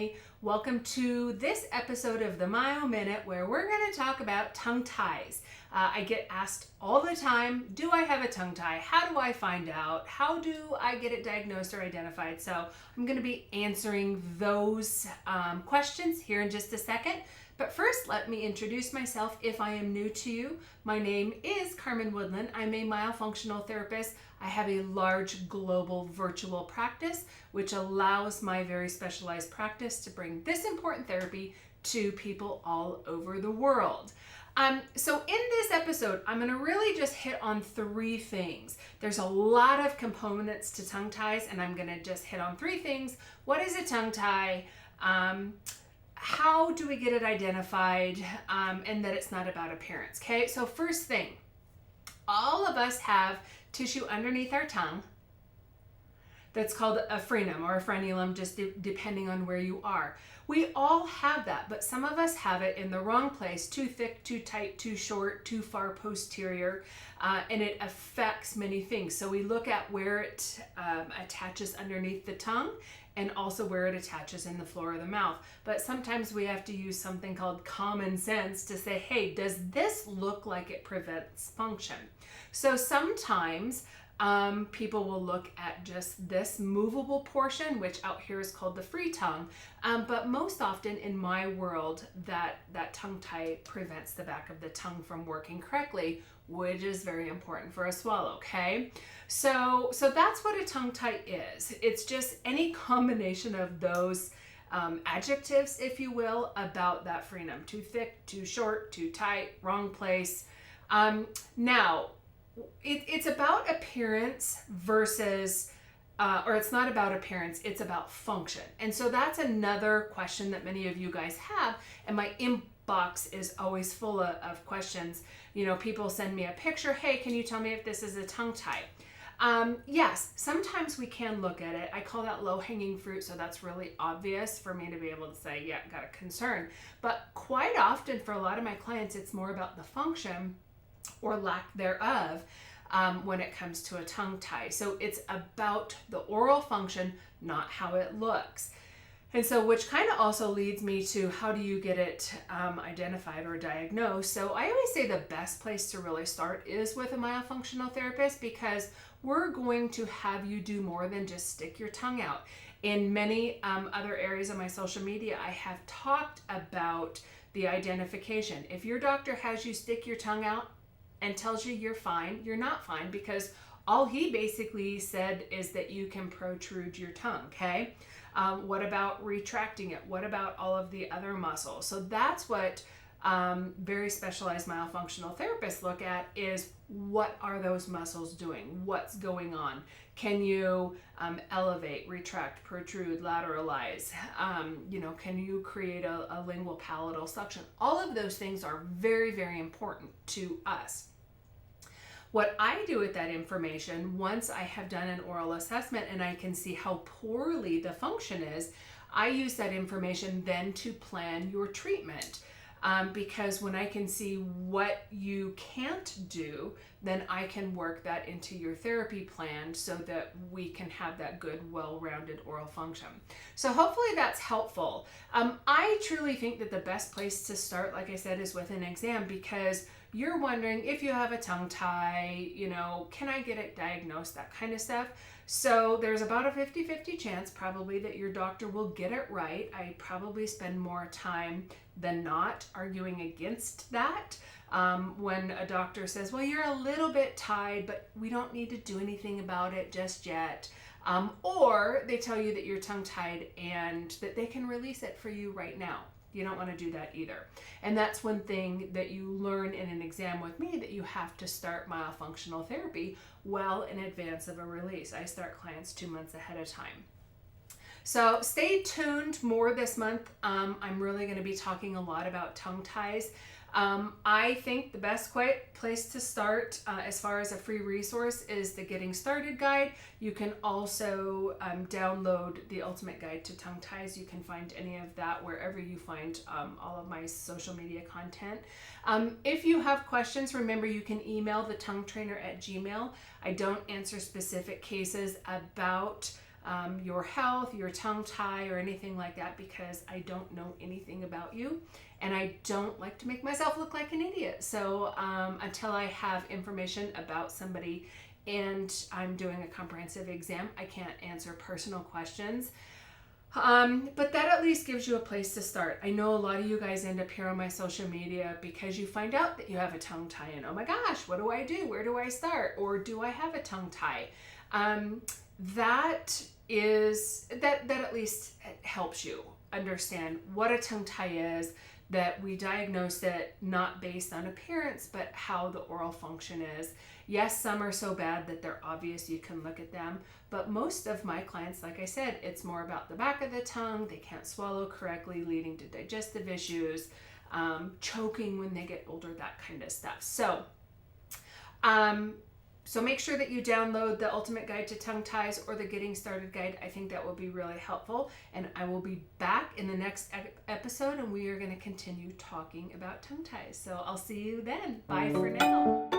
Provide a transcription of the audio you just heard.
family. Welcome to this episode of the Myo Minute where we're going to talk about tongue ties. I get asked all the time, do I have a tongue tie? How do I find out? How do I get it diagnosed or identified? So I'm going to be answering those questions here in just a second. But first, let me introduce myself if I am new to you. My name is Carmen Woodland. I'm a myofunctional therapist. I have a large global virtual practice, which allows my very specialized practice to bring this important therapy to people all over the world. So in this episode, I'm going to really just hit on three things. There's a lot of components to tongue ties, and I'm going to just hit on three things. What is a tongue tie? How do we get it identified, and that it's not about appearance, okay? So first thing, all of us have tissue underneath our tongue that's called a frenum or a frenulum, just depending on where you are. We all have that, but some of us have it in the wrong place, too thick, too tight, too short, too far posterior, and it affects many things. So we look at where it attaches underneath the tongue and also where it attaches in the floor of the mouth. But sometimes we have to use something called common sense to say, hey, does this look like it prevents function? So sometimes people will look at just this movable portion, which out here is called the free tongue. But most often in my world, that tongue tie prevents the back of the tongue from working correctly, which is very important for a swallow, okay? So that's what a tongue tie is. It's just any combination of those adjectives, if you will, about that frenum. Too thick, too short, too tight, wrong place. Now, it's about appearance versus, or it's not about appearance, it's about function. And so that's another question that many of you guys have, and my inbox is always full of questions. You know, people send me a picture, hey, can you tell me if this is a tongue tie? Yes, sometimes we can look at it. I call that low-hanging fruit, so that's really obvious for me to be able to say, yeah, got a concern. But quite often for a lot of my clients, it's more about the function or lack thereof when it comes to a tongue tie. So it's about the oral function, not how it looks. And so, which kind of also leads me to how do you get it identified or diagnosed? So I always say the best place to really start is with a myofunctional therapist, because we're going to have you do more than just stick your tongue out. In many other areas of my social media, I have talked about the identification. If your doctor has you stick your tongue out and tells you you're fine, you're not fine, because all he basically said is that you can protrude your tongue, okay? What about retracting it? What about all of the other muscles? So that's what very specialized myofunctional therapists look at, is what are those muscles doing? What's going on? Can you elevate, retract, protrude, lateralize? Can you create a lingual palatal suction? All of those things are very, very important to us. What I do with that information, once I have done an oral assessment and I can see how poorly the function is, I use that information then to plan your treatment. Because when I can see what you can't do, then I can work that into your therapy plan so that we can have that good, well-rounded oral function. So hopefully that's helpful. I truly think that the best place to start, like I said, is with an exam, because you're wondering if you have a tongue tie, can I get it diagnosed, that kind of stuff. So there's about a 50-50 chance probably that your doctor will get it right. I probably spend more time than not arguing against that. When a doctor says, well, you're a little bit tied, but we don't need to do anything about it just yet. Or they tell you that you're tongue tied and that they can release it for you right now. You don't want to do that either. And that's one thing that you learn in an exam with me, that you have to start myofunctional therapy well in advance of a release. I start clients 2 months ahead of time. So stay tuned more this month. I'm really going to be talking a lot about tongue ties. I think the best place to start as far as a free resource is the Getting Started Guide. You can also download the Ultimate Guide to Tongue Ties. You can find any of that wherever you find all of my social media content. If you have questions, remember you can email the tongue trainer at Gmail. I don't answer specific cases about your health, your tongue tie, or anything like that, because I don't know anything about you and I don't like to make myself look like an idiot. So until I have information about somebody and I'm doing a comprehensive exam, I can't answer personal questions. But that at least gives you a place to start. I know a lot of you guys end up here on my social media because you find out that you have a tongue tie and, oh my gosh, what do I do? Where do I start? Or do I have a tongue tie? That at least helps you understand what a tongue tie is, that we diagnose it not based on appearance, but how the oral function is. Yes, some are so bad that they're obvious, you can look at them, but most of my clients, like I said, it's more about the back of the tongue. They can't swallow correctly, leading to digestive issues, choking when they get older, that kind of stuff. So make sure that you download the Ultimate Guide to Tongue Ties or the Getting Started Guide. I think that will be really helpful. And I will be back in the next episode and we are going to continue talking about tongue ties. So I'll see you then. Bye for now.